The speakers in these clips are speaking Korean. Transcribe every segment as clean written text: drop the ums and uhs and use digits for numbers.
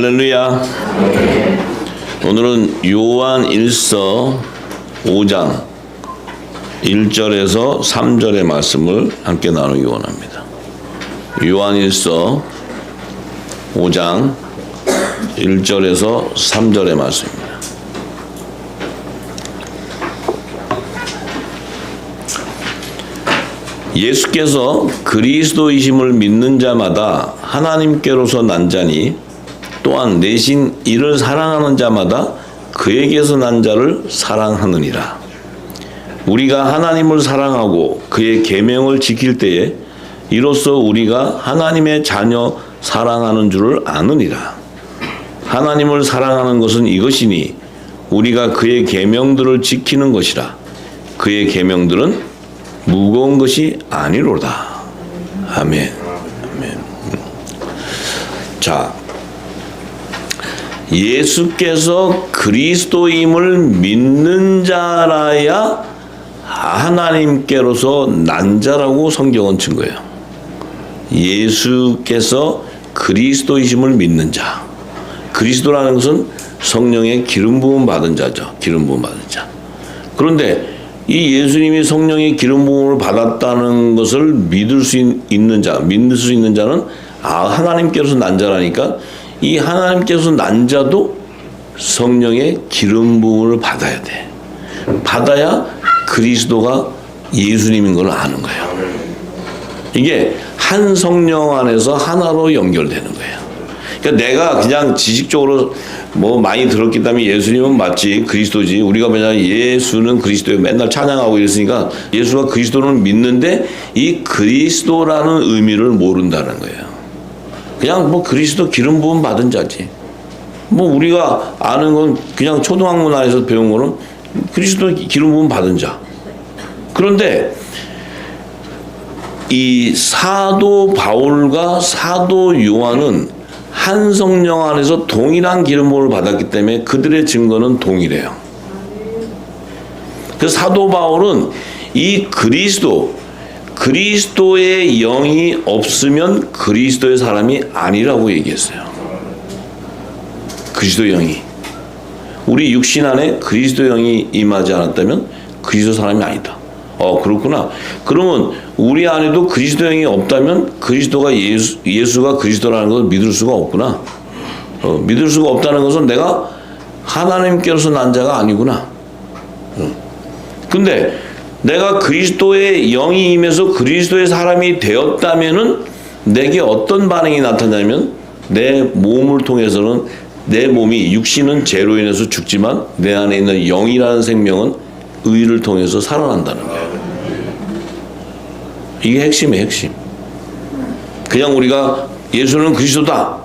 할렐루야. 오늘은 요한 1서 5장 1절에서 3절의 말씀을 함께 나누기 원합니다. 요한 1서 5장 1절에서 3절의 말씀입니다. 예수께서 그리스도이심을 믿는 자마다 하나님께로서 난 자니 또한 내신 이를 사랑하는 자마다 그에게서 난 자를 사랑하느니라. 우리가 하나님을 사랑하고 그의 계명을 지킬 때에 이로써 우리가 하나님의 자녀 사랑하는 줄을 아느니라. 하나님을 사랑하는 것은 이것이니 우리가 그의 계명들을 지키는 것이라. 그의 계명들은 무거운 것이 아니로다. 아멘. 아멘. 자, 예수께서 그리스도임을 믿는 자라야 하나님께로서 난 자라고 성경은 증거해요. 예수께서 그리스도이심을 믿는 자. 그리스도라는 것은 성령의 기름 부음 받은 자죠. 기름 부음 받은 자. 그런데 이 예수님이 성령의 기름 부음을 받았다는 것을 믿을 수 있는 자, 믿을 수 있는 자는 하나님께로서 난 자라니까 이 하나님께서 난 자도 성령의 기름 부음을 받아야 돼. 받아야 그리스도가 예수님인 걸 아는 거예요. 이게 한 성령 안에서 하나로 연결되는 거예요. 그러니까 내가 그냥 지식적으로 뭐 많이 들었기 때문에 예수님은 맞지, 그리스도지. 우리가 뭐냐, 예수는 그리스도예요. 맨날 찬양하고 이랬으니까 예수가 그리스도는 믿는데 이 그리스도라는 의미를 모른다는 거예요. 그냥 뭐 그리스도 기름 부음 받은 자지. 뭐 우리가 아는 건 그냥 초등학문 안에서 배운 거는 그리스도 기름 부음 받은 자. 그런데 이 사도 바울과 사도 요한은 한 성령 안에서 동일한 기름 부음을 받았기 때문에 그들의 증거는 동일해요. 그 사도 바울은 이 그리스도의 영이 없으면 그리스도의 사람이 아니라고 얘기했어요. 그리스도의 영이. 우리 육신 안에 그리스도의 영이 임하지 않았다면 그리스도 사람이 아니다. 그렇구나. 그러면 우리 안에도 그리스도의 영이 없다면 그리스도가 예수가 그리스도라는 것을 믿을 수가 없구나. 믿을 수가 없다는 것은 내가 하나님께로서 난 자가 아니구나. 근데 내가 그리스도의 영이 임해서 그리스도의 사람이 되었다면은 내게 어떤 반응이 나타나냐면 내 몸을 통해서는 내 몸이 육신은 죄로 인해서 죽지만 내 안에 있는 영이라는 생명은 의를 통해서 살아난다는 거예요. 이게 핵심이에요, 핵심. 그냥 우리가 예수는 그리스도다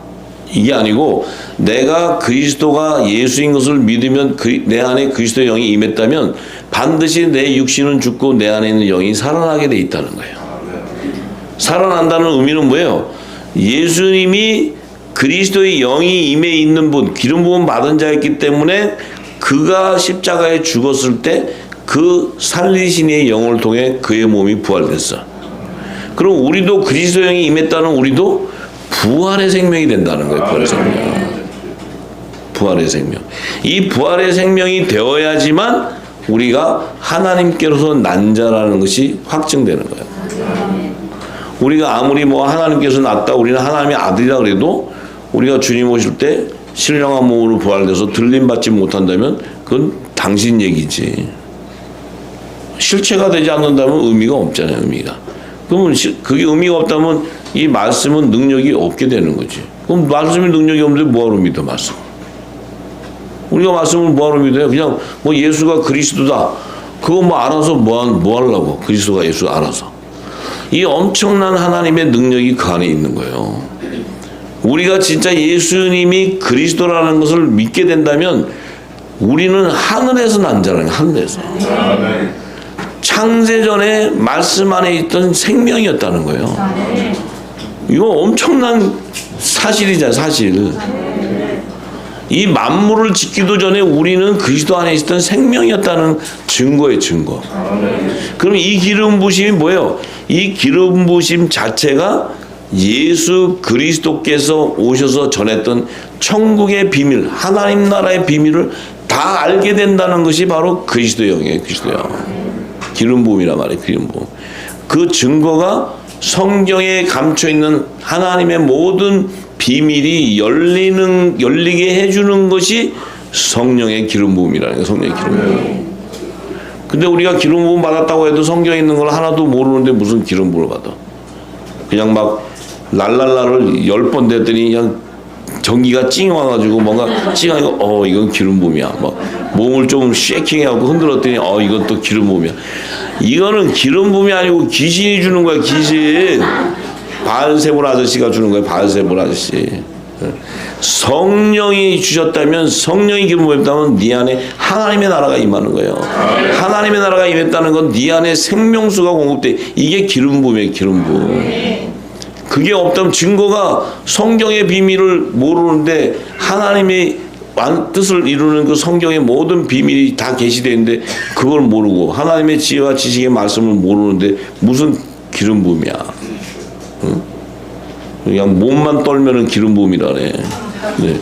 이게 아니고 내가 그리스도가 예수인 것을 믿으면 내 안에 그리스도의 영이 임했다면 반드시 내 육신은 죽고 내 안에 있는 영이 살아나게 돼 있다는 거예요. 살아난다는 의미는 뭐예요? 예수님이 그리스도의 영이 임해 있는 분, 기름 부음 받은 자였기 때문에 그가 십자가에 죽었을 때 그 살리신 이의 영을 통해 그의 몸이 부활됐어. 그럼 우리도 그리스도의 영이 임했다는 우리도 부활의 생명이 된다는 거예요. 부활의 생명. 부활의 생명. 이 부활의 생명이 되어야지만 우리가 하나님께로서 난 자라는 것이 확증되는 거예요. 우리가 아무리 뭐 하나님께서 낳았다, 우리는 하나님의 아들이라 그래도 우리가 주님 오실 때 신령한 몸으로 부활돼서 들림받지 못한다면 그건 당신 얘기지. 실체가 되지 않는다면 의미가 없잖아요. 의미가. 그러면 그게 의미가 없다면 이 말씀은 능력이 없게 되는 거지. 그럼 말씀이 능력이 없는데 뭐하러 믿어, 말씀? 우리가 말씀을 뭐하러 믿어요? 그냥 뭐 예수가 그리스도다. 그거 뭐 알아서 뭐 하려고? 그리스도가 예수 알아서. 이 엄청난 하나님의 능력이 그 안에 있는 거예요. 우리가 진짜 예수님이 그리스도라는 것을 믿게 된다면 우리는 하늘에서 난 자라는 거예요. 하늘에서. 창세전에 말씀 안에 있던 생명이었다는 거예요. 이거 엄청난 사실이잖아요. 사실. 이 만물을 짓기도 전에 우리는 그리스도 안에 있었던 생명이었다는 증거예요. 증거. 그럼 이 기름 부심이 뭐예요? 이 기름 부심 자체가 예수 그리스도께서 오셔서 전했던 천국의 비밀, 하나님 나라의 비밀을 다 알게 된다는 것이 바로 그리스도의 영이에요. 그리스도의 영. 기름 부음이란 말이에요. 기름 부음. 그 증거가 성경에 감춰 있는 하나님의 모든 비밀이 열리게 해주는 것이 성령의 기름 부음이라는 거예요. 성령의 기름 부음. 근데 우리가 기름 부음 받았다고 해도 성경에 있는 걸 하나도 모르는데 무슨 기름 부음을 받아? 그냥 막 랄랄라를 10번 됐더니 그냥 전기가 찡 와가지고 뭔가 찡하고 이건 기름 부음이야. 막 몸을 좀 쉐이킹하고 흔들었더니 이건 또 기름 부음이야. 이거는 기름 부음이 아니고 귀신이 주는 거야. 귀신. 바알세볼 아저씨가 주는 거야. 바알세볼 아저씨. 성령이 주셨다면, 성령이 기름 부음했다면 네 안에 하나님의 나라가 임하는 거예요. 하나님의 나라가 임했다는 건 네 안에 생명수가 공급돼. 이게 기름 부음이에요. 기름 부음. 그게 없다면, 증거가 성경의 비밀을 모르는데 하나님의 뜻을 이루는 그 성경의 모든 비밀이 다 계시되어 있는데 그걸 모르고 하나님의 지혜와 지식의 말씀을 모르는데 무슨 기름 부음이야. 응? 그냥 몸만 떨면은 기름 부음이라네. 네.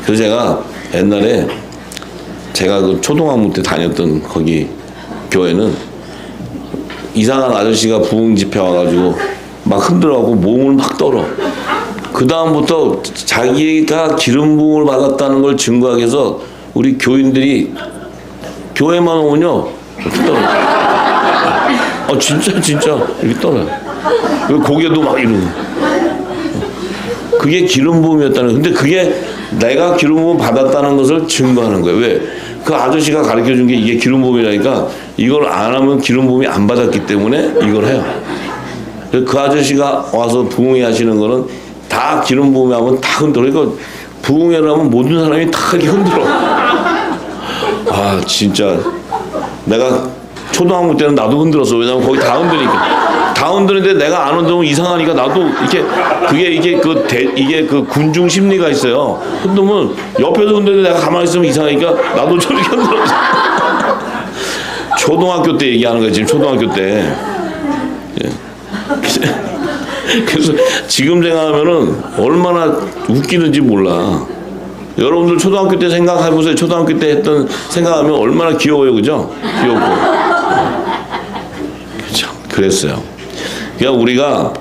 그래서 제가 옛날에 제가 그 초등학교 때 다녔던 거기 교회는 이상한 아저씨가 부흥 집회 와가지고 막 흔들어가고 몸을 막 떨어. 그 다음부터 자기가 기름 부음을 받았다는 걸 증거하기 위해서 우리 교인들이 교회만 오면요 떨어요. 진짜 이렇게 떨어요. 고개도 막 이러고. 그게 기름 부음이었다는. 근데 그게 내가 기름 부음 받았다는 것을 증거하는 거예요. 왜? 그 아저씨가 가르쳐 준 게 이게 기름 부음이라니까 이걸 안 하면 기름 부음이 안 받았기 때문에 이걸 해요. 그 아저씨가 와서 부흥회 하시는 거는 다 기름 부음이 하면 다 흔들어. 그러니까 부흥회를 하면 모든 사람이 다 이렇게 흔들어. 진짜 내가 초등학교 때는 나도 흔들었어. 왜냐면 거기 다 흔드니까. 다 흔드는데 내가 안 흔들면 이상하니까 나도 이렇게 이게 그 군중 심리가 있어요. 흔들면 옆에서 흔드는데 내가 가만히 있으면 이상하니까 나도 저렇게 흔들어. 초등학교 때 얘기하는 거야. 지금 초등학교 때. 그래서 지금 생각하면은 얼마나 웃기는지 몰라. 여러분들 초등학교 때 생각해보세요. 초등학교 때 했던 생각하면 얼마나 귀여워요. 그죠? 귀엽고. 그죠? 그랬어요. 그러니까 우리가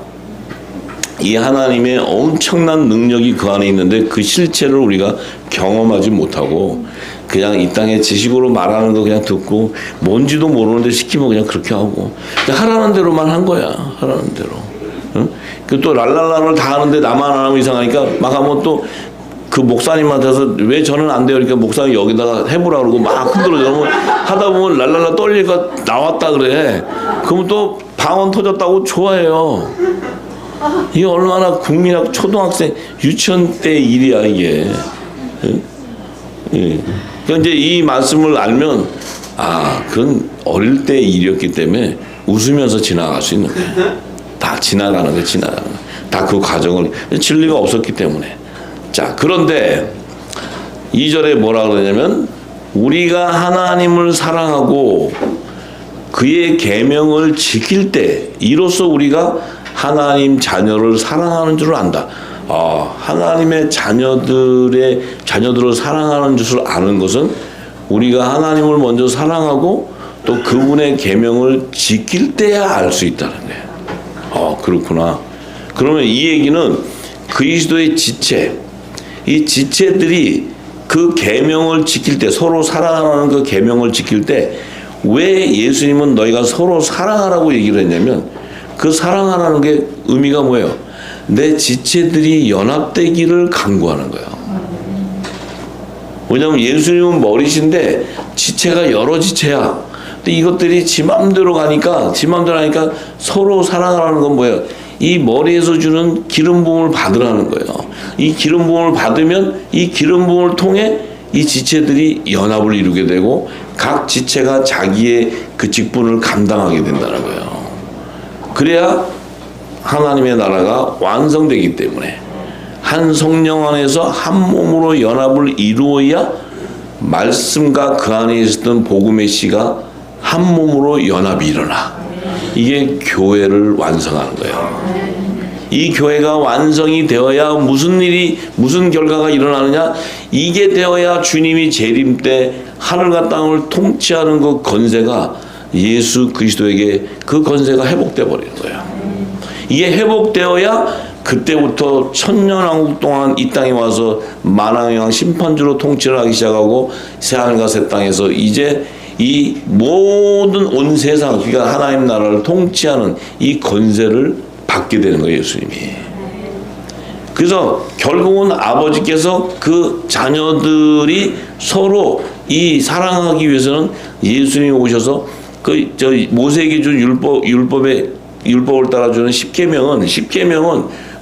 이 하나님의 엄청난 능력이 그 안에 있는데 그 실체를 우리가 경험하지 못하고 그냥 이 땅에 지식으로 말하는 거 그냥 듣고 뭔지도 모르는데 시키면 그냥 그렇게 하고 하라는 대로만 한 거야. 하라는 대로. 응? 또 랄랄라를 다 하는데 나만 안 하면 이상하니까 막 하면 또 그 목사님한테서 왜 저는 안 돼요? 그러니까 목사님 여기다가 해보라 그러고 막 흔들어줘. 하다 보면 랄랄라 떨리니까 나왔다 그래. 그러면 또 방언 터졌다고 좋아해요. 이게 얼마나 국민학 초등학생 유치원 때 일이야 이게. 그러니까 이제 이 말씀을 알면 그건 어릴 때 일이었기 때문에 웃으면서 지나갈 수 있는 거야. 다 지나가는 거야. 다 그 과정을 진리가 없었기 때문에. 자, 그런데 2절에 뭐라 그러냐면 우리가 하나님을 사랑하고 그의 계명을 지킬 때 이로써 우리가 하나님 자녀를 사랑하는 줄을 안다. 하나님의 자녀들을 사랑하는 줄을 아는 것은 우리가 하나님을 먼저 사랑하고 또 그분의 계명을 지킬 때야 알 수 있다는 거예요. 그렇구나. 그러면 이 얘기는 그리스도의 지체, 이 지체들이 그 계명을 지킬 때, 서로 사랑하는 그 계명을 지킬 때 왜 예수님은 너희가 서로 사랑하라고 얘기를 했냐면 그 사랑하라는 게 의미가 뭐예요? 내 지체들이 연합되기를 강구하는 거예요. 왜냐하면 예수님은 머리신데 지체가 여러 지체야. 근데 이것들이 지 맘대로 가니까 서로 사랑하라는 건 뭐예요? 이 머리에서 주는 기름 부음을 받으라는 거예요. 이 기름 부음을 받으면 이 기름 부음을 통해 이 지체들이 연합을 이루게 되고 각 지체가 자기의 그 직분을 감당하게 된다는 거예요. 그래야 하나님의 나라가 완성되기 때문에 한 성령 안에서 한 몸으로 연합을 이루어야 말씀과 그 안에 있었던 복음의 씨가 한 몸으로 연합이 일어나. 이게 교회를 완성하는 거예요. 이 교회가 완성이 되어야 무슨 결과가 일어나느냐? 이게 되어야 주님이 재림 때 하늘과 땅을 통치하는 그 건세가 예수 그리스도에게 그 건세가 회복돼 버리는 거예요. 이게 회복되어야 그때부터 천년왕국 동안 이 땅에 와서 만왕의 심판주로 통치를 하기 시작하고 새하늘과 새 땅에서 이제 이 모든 온 세상, 그러니까 하나님 나라를 통치하는 이 건세를 받게 되는 거예요, 예수님이. 그래서 결국은 아버지께서 그 자녀들이 서로 이 사랑하기 위해서는 예수님이 오셔서 그 모세에게 준 율법을 따라주는 십계명은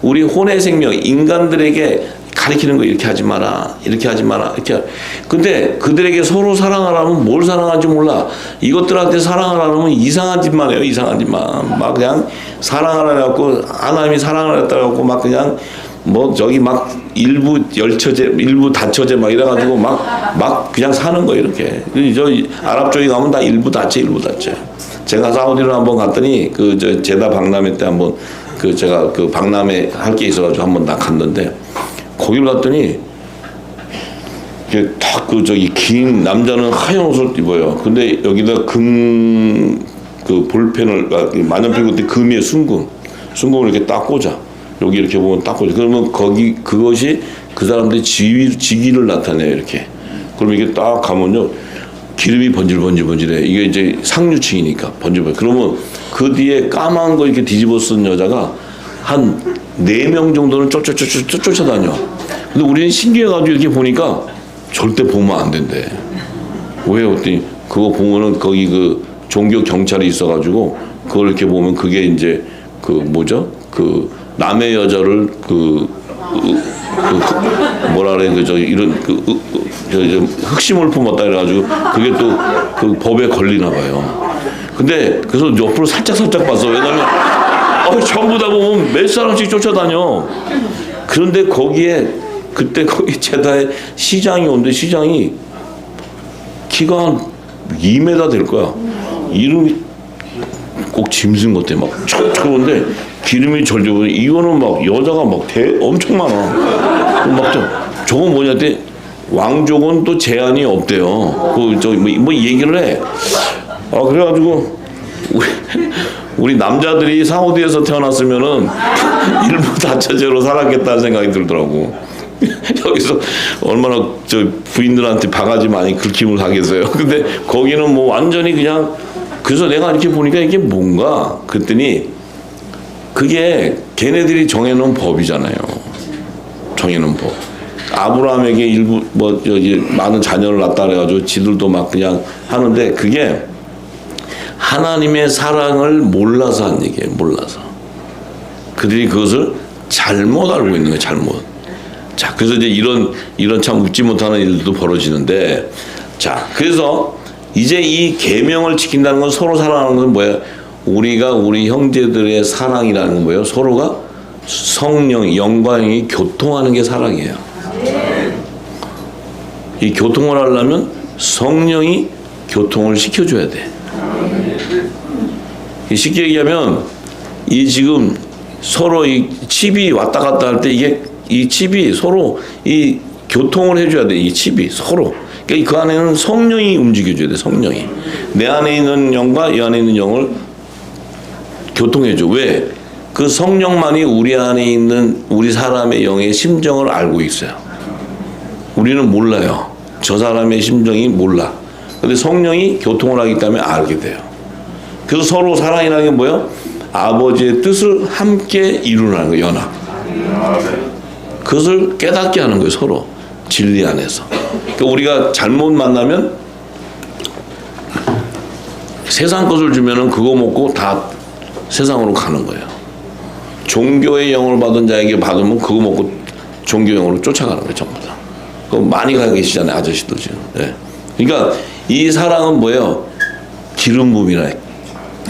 우리 혼의 생명, 인간들에게 가리키는 거 이렇게 하지 마라, 이렇게 하지 마라, 이렇게. 근데 그들에게 서로 사랑하라면 뭘 사랑하는지 몰라. 이것들한테 사랑하라면 이상한 짓만 해요, 이상한 짓만. 막 그냥 사랑하라 해갖고, 하나님이 사랑을 했다 해갖고, 막 그냥 저기 막 일부 열처제, 일부 다처제 막 이래가지고 막 그냥 사는 거예요, 이렇게. 저 아랍 쪽에 가면 다 일부 다처, 일부 다처. 제가 사우디를 한번 갔더니 제다 박람회 때 한번 제가 박람회 할 게 있어가지고 한번 딱 갔는데 거기를 갔더니 긴 남자는 하얀 옷을 입어요. 근데 여기다 볼펜을 만년필 그때 금이에 순금을 이렇게 딱 꽂아. 여기 이렇게 보면 딱 꽂아. 그러면 그것이 그 사람들의 직위를 나타내요, 이렇게. 그럼 이게 딱 가면요. 기름이 번질번질해. 이게 이제 상류층이니까 번질번질. 그러면 그 뒤에 까만 거 이렇게 뒤집어 쓴 여자가 한 4명 정도는 쫓아다녀. 근데 우리는 신기해가지고 이렇게 보니까 절대 보면 안 된대. 왜? 그랬더니 그거 보면은 거기 종교 경찰이 있어가지고 그걸 이렇게 보면 그게 이제 남의 여자를 뭐라 그래 이런 흑심을 품었다 그래가지고 그게 또 그 법에 걸리나 봐요. 근데 그래서 옆으로 살짝 봤어. 왜냐면 전부 다 보면 몇 사람씩 쫓아다녀. 그런데 그때 거기 제다에 시장이 오는데 시장이 키가 한 2m 될 거야. 이름이 꼭 짐승 같아. 막 그런데 기름이 절절 보니 이거는 막 여자가 막 엄청 많아. 저건 뭐냐 때 왕족은 또 제한이 없대요. 뭐 얘기를 해. 그래가지고 우리 남자들이 사우디에서 태어났으면은 일부 다처제로 살았겠다는 생각이 들더라고. 여기서 얼마나 부인들한테 바가지 많이 긁힘을 하겠어요. 근데 거기는 뭐 완전히 그냥. 그래서 내가 이렇게 보니까 이게 뭔가 그랬더니 그게 걔네들이 정해놓은 법이잖아요. 정해놓은 법. 아브라함에게 일부 많은 자녀를 낳다 그래가지고 지들도 막 그냥 하는데 그게 하나님의 사랑을 몰라서 한 얘기예요. 몰라서. 그들이 그것을 잘못 알고 있는 거예요. 잘못. 자, 그래서 이제 이런 참 웃지 못하는 일도 벌어지는데, 자, 그래서 이제 이 계명을 지킨다는 건 서로 사랑하는 건 뭐야? 우리가 우리 형제들의 사랑이라는 건 뭐예요? 서로가 성령, 영과 영이 교통하는 게 사랑이에요. 이 교통을 하려면 성령이 교통을 시켜줘야 돼. 쉽게 얘기하면 이 지금 서로 이 칩이 왔다 갔다 할 때 이게 이 칩이 서로 이 교통을 해줘야 돼. 이 칩이 서로. 그러니까 그 안에는 성령이 움직여줘야 돼. 성령이 내 안에 있는 영과 이 안에 있는 영을 교통해줘. 왜? 그 성령만이 우리 안에 있는 우리 사람의 영의 심정을 알고 있어요. 우리는 몰라요. 저 사람의 심정이 몰라. 근데 성령이 교통을 하기 때문에 알게 돼요. 그래서 서로 사랑이라는 게 뭐예요? 아버지의 뜻을 함께 이루는 거예요. 연합. 그것을 깨닫게 하는 거예요. 서로 진리 안에서. 그러니까 우리가 잘못 만나면 세상 것을 주면은 그거 먹고 다 세상으로 가는 거예요. 종교의 영을 받은 자에게 받으면 그거 먹고 종교 영으로 쫓아가는 거예요. 전부 다. 그거 많이 가 계시잖아요. 아저씨도 지금. 네. 그러니까 이 사랑은 뭐예요? 기름 부음이라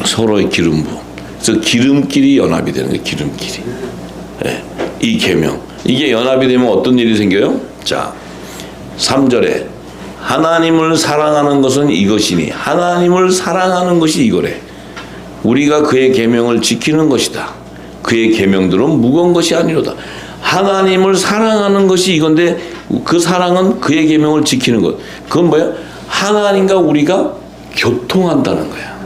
서로의 기름 부음. 그래서 기름끼리 연합이 되는 거예요. 기름끼리. 네. 이 계명. 이게 연합이 되면 어떤 일이 생겨요? 자, 3절에 하나님을 사랑하는 것은 이것이니 하나님을 사랑하는 것이 이거래. 우리가 그의 계명을 지키는 것이다. 그의 계명들은 무거운 것이 아니로다. 하나님을 사랑하는 것이 이건데 그 사랑은 그의 계명을 지키는 것. 그건 뭐야? 하나님과 우리가 교통한다는 거야.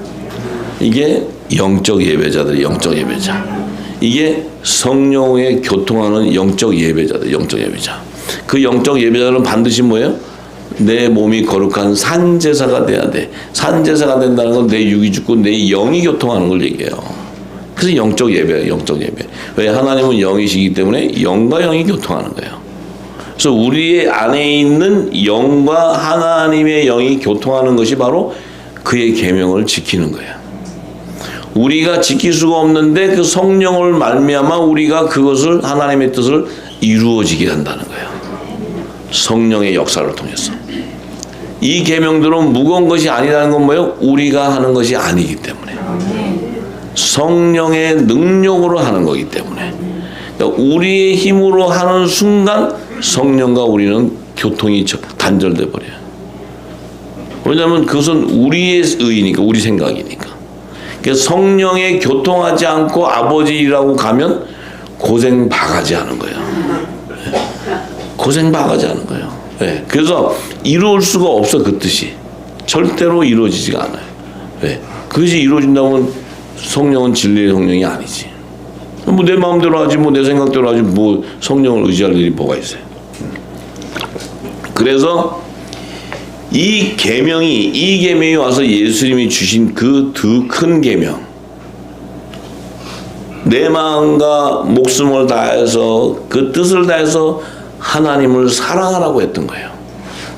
이게 영적 예배자들이 영적 예배자. 이게 성령에 교통하는 영적 예배자들, 영적 예배자. 그 영적 예배자는 반드시 뭐예요? 내 몸이 거룩한 산제사가 돼야 돼. 산제사가 된다는 건 내 육이 죽고 내 영이 교통하는 걸 얘기해요. 그래서 영적 예배예요, 영적 예배. 왜? 하나님은 영이시기 때문에 영과 영이 교통하는 거예요. 그래서 우리 안에 있는 영과 하나님의 영이 교통하는 것이 바로 그의 계명을 지키는 거예요. 우리가 지킬 수가 없는데 그 성령을 말미암아 우리가 그것을 하나님의 뜻을 이루어지게 한다는 거예요. 성령의 역사를 통해서. 이 계명들은 무거운 것이 아니라는 건 뭐예요? 우리가 하는 것이 아니기 때문에. 성령의 능력으로 하는 거기 때문에. 그러니까 우리의 힘으로 하는 순간 성령과 우리는 교통이 단절돼 버려요. 왜냐하면 그것은 우리의 의니까, 우리 생각이니까. 그러니까 성령에 교통하지 않고 아버지라고 가면 고생 바가지 하는 거예요. 고생 바가지 하는 거예요. 네. 그래서 이루어질 수가 없어, 그 뜻이. 절대로 이루어지지가 않아요. 네. 그것이 이루어진다면 성령은 진리의 성령이 아니지. 뭐 내 마음대로 하지, 뭐 내 생각대로 하지, 뭐 성령을 의지할 일이 뭐가 있어요. 그래서 이 계명이 와서 예수님이 주신 그 두 큰 계명, 내 마음과 목숨을 다해서 그 뜻을 다해서 하나님을 사랑하라고 했던 거예요.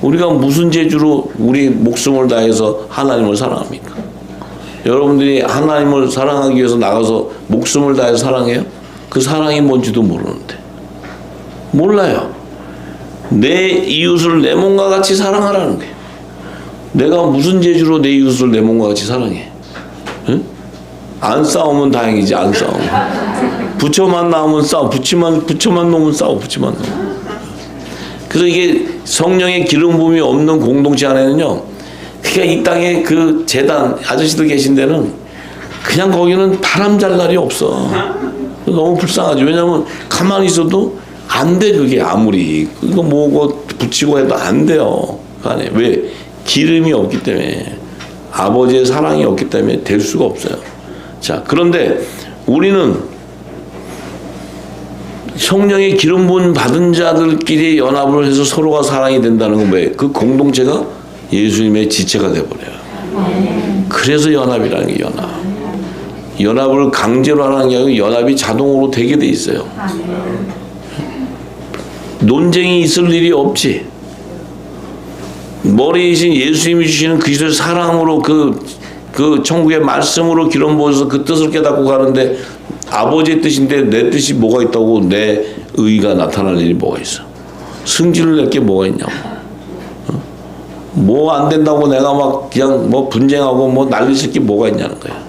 우리가 무슨 재주로 우리 목숨을 다해서 하나님을 사랑합니까? 여러분들이 하나님을 사랑하기 위해서 나가서 목숨을 다해서 사랑해요? 그 사랑이 뭔지도 모르는데. 몰라요. 내 이웃을 내 몸과 같이 사랑하라는 거예요. 내가 무슨 재주로 내 이웃을 내 몸과 같이 사랑해? 응? 안 싸우면 다행이지, 안 싸우면. 부처만 나오면 싸워. 부처만 놓으면 싸워. 부처만 놓으면. 그래서 이게 성령의 기름 부음이 없는 공동체 안에는요, 그러니까 이 땅에 그 재단 아저씨들 계신 데는 그냥 거기는 바람 잘 날이 없어. 너무 불쌍하죠. 왜냐하면 가만히 있어도 안 돼. 그게 아무리 이거 뭐고 붙이고 해도 안 돼요. 안에 왜? 기름이 없기 때문에, 아버지의 사랑이 없기 때문에 될 수가 없어요. 자, 그런데 우리는 성령의 기름 부음 받은 자들끼리 연합을 해서 서로가 사랑이 된다는 건 뭐예요? 그 공동체가 예수님의 지체가 돼버려요. 그래서 연합이라는 게 연합을 강제로 하는 게 아니고 연합이 자동으로 되게 돼 있어요. 논쟁이 있을 일이 없지. 머리이신 예수님이 주시는 그리스도의 사랑으로 그 천국의 말씀으로 기름 부어서 그 뜻을 깨닫고 가는데, 아버지의 뜻인데 내 뜻이 뭐가 있다고 내 의가 나타날 일이 뭐가 있어? 승질을 낼 게 뭐가 있냐고. 뭐 안 된다고 내가 막 그냥 뭐 분쟁하고 뭐 난리 칠 게 뭐가 있냐는 거야.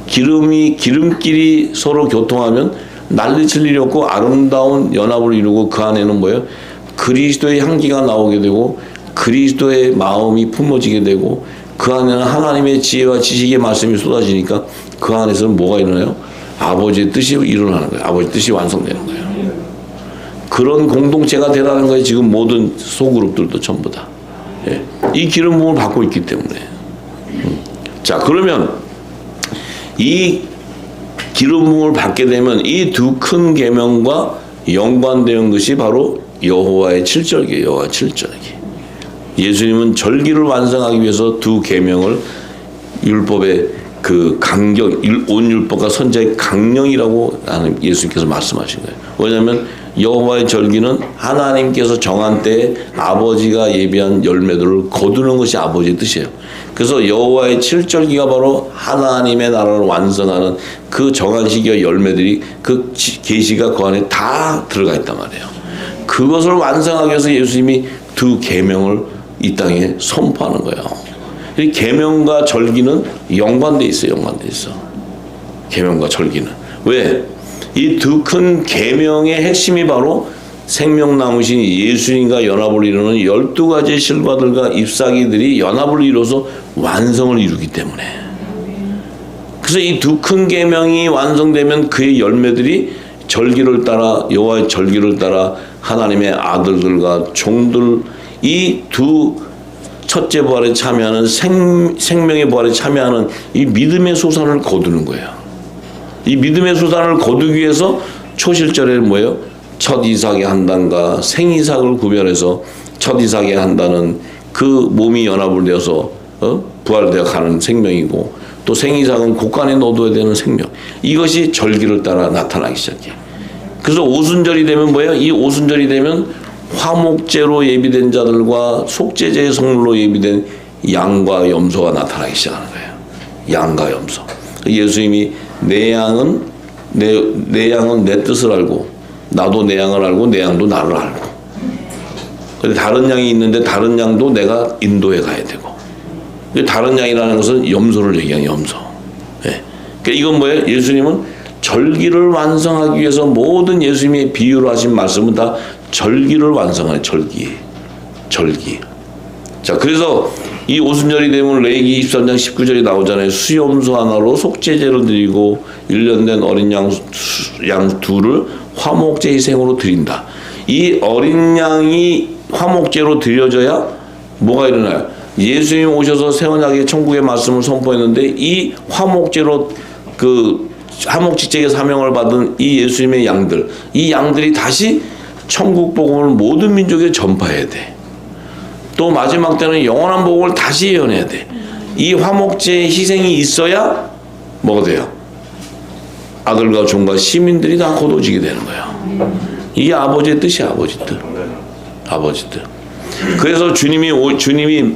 기름끼리 서로 교통하면 난리 칠 일이 없고 아름다운 연합을 이루고 그 안에는 뭐예요? 그리스도의 향기가 나오게 되고 그리스도의 마음이 품어지게 되고 그 안에는 하나님의 지혜와 지식의 말씀이 쏟아지니까 그 안에서는 뭐가 일어나요? 아버지의 뜻이 일어나는 거예요. 아버지의 뜻이 완성되는 거예요. 그런 공동체가 되라는 거예요. 지금 모든 소그룹들도 전부 다. 예. 이 기름 부음을 받고 있기 때문에. 자, 그러면 이 기름 부음을 받게 되면 이 두 큰 계명과 연관되는 것이 바로 여호와의 칠절기예요. 여호와 칠절기. 예수님은 절기를 완성하기 위해서 두 계명을 율법의 그 강경, 온 율법과 선자의 강령이라고 하는 예수님께서 말씀하신 거예요. 왜냐하면 여호와의 절기는 하나님께서 정한 때에 아버지가 예비한 열매들을 거두는 것이 아버지의 뜻이에요. 그래서 여호와의 칠절기가 바로 하나님의 나라를 완성하는 그 정한 시기의 열매들이 그 계시가 그 안에 다 들어가 있단 말이에요. 그것을 완성하기 위해서 예수님이 두 계명을 이 땅에 선포하는 거예요. 이 계명과 절기는 연관돼 있어요. 연관돼 있어. 계명과 절기는. 왜? 이 두 큰 계명의 핵심이 바로 생명나무신 예수님과 연합을 이루는 12가지 실과들과 잎사귀들이 연합을 이뤄서 완성을 이루기 때문에. 그래서 이 두 큰 계명이 완성되면 그의 열매들이 절기를 따라 여호와의 절기를 따라 하나님의 아들들과 종들 이 두 첫째 부활에 참여하는 생명의 부활에 참여하는 이 믿음의 소산을 거두는 거예요. 이 믿음의 소산을 거두기 위해서 초실절에는 뭐예요? 첫 이삭의 한 단과 생이삭을 구별해서 첫 이삭의 한 단은 그 몸이 연합을 되어서 부활되어 가는 생명이고 또 생이삭은 곳간에 넣어둬야 되는 생명. 이것이 절기를 따라 나타나기 시작해요. 그래서 오순절이 되면 뭐예요? 이 오순절이 되면 화목제로 예비된 자들과 속죄제의 성물로 예비된 양과 염소가 나타나기 시작하는 거예요. 양과 염소. 예수님이 내 양은 내 뜻을 알고 나도 내 양을 알고 내 양도 나를 알고. 근데 다른 양이 있는데 다른 양도 내가 인도해 가야 되고. 다른 양이라는 것은 염소를 얘기하는 염소. 예. 그러니까 이건 뭐예요? 예수님은 절기를 완성하기 위해서 모든 예수님의 비유로 하신 말씀은 다 절기를 완성하는 절기. 자, 그래서 이 오순절이 되면 레위기 23장 19절이 나오잖아요. 수염소 하나로 속죄제를 드리고 1년 된 어린 양 둘을 화목제 희생으로 드린다. 이 어린 양이 화목제로 드려져야 뭐가 일어나요? 예수님이 오셔서 새 언약의 천국의 말씀을 선포했는데 이 화목제로 화목직책의 사명을 받은 이 예수님의 양들, 이 양들이 다시 천국 복음을 모든 민족에 전파해야 돼. 또 마지막 때는 영원한 복음을 다시 예언해야 돼. 이 화목제의 희생이 있어야 뭐가 돼요? 아들과 종과 시민들이 다 거둬지게 되는 거예요. 이게 아버지의 뜻이야, 아버지 뜻. 아버지 뜻. 그래서 주님이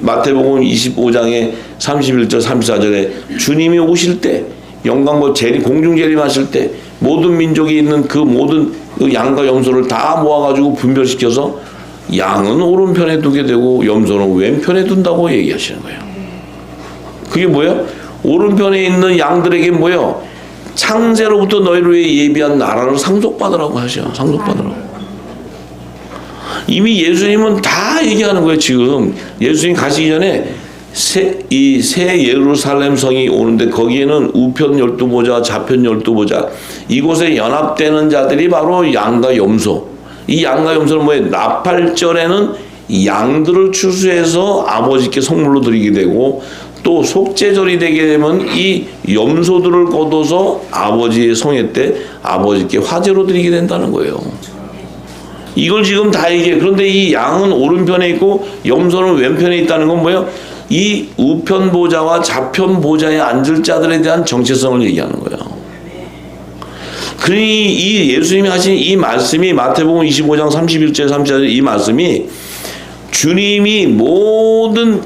마태복음 25장에 31절 34절에 주님이 오실 때 영광과 공중 재림하실 때 모든 민족이 있는 그 모든 그 양과 염소를 다 모아가지고 분별시켜서 양은 오른편에 두게 되고 염소는 왼편에 둔다고 얘기하시는 거예요. 그게 뭐예요? 오른편에 있는 양들에게 뭐예요? 창세로부터 너희를 위해 예비한 나라를 상속받으라고 하셔. 상속받으라고. 이미 예수님은 다 얘기하는 거예요. 지금 예수님 가시기 전에 새 예루살렘 성이 오는데 거기에는 우편 12보좌 좌편 12보좌 이곳에 연합되는 자들이 바로 양과 염소. 이 양과 염소는 뭐예요? 나팔절에는 양들을 추수해서 아버지께 선물로 드리게 되고 또 속죄절이 되게 되면 이 염소들을 거둬서 아버지의 성회 때 아버지께 화제로 드리게 된다는 거예요. 이걸 지금 다 얘기해. 그런데 이 양은 오른편에 있고 염소는 왼편에 있다는 건 뭐예요? 이 우편 보좌와 좌편 보좌에 앉을 자들에 대한 정체성을 얘기하는 거예요. 그러니 이 예수님이 하신 이 말씀이 마태복음 25장 31절 34절 이 말씀이 주님이 모든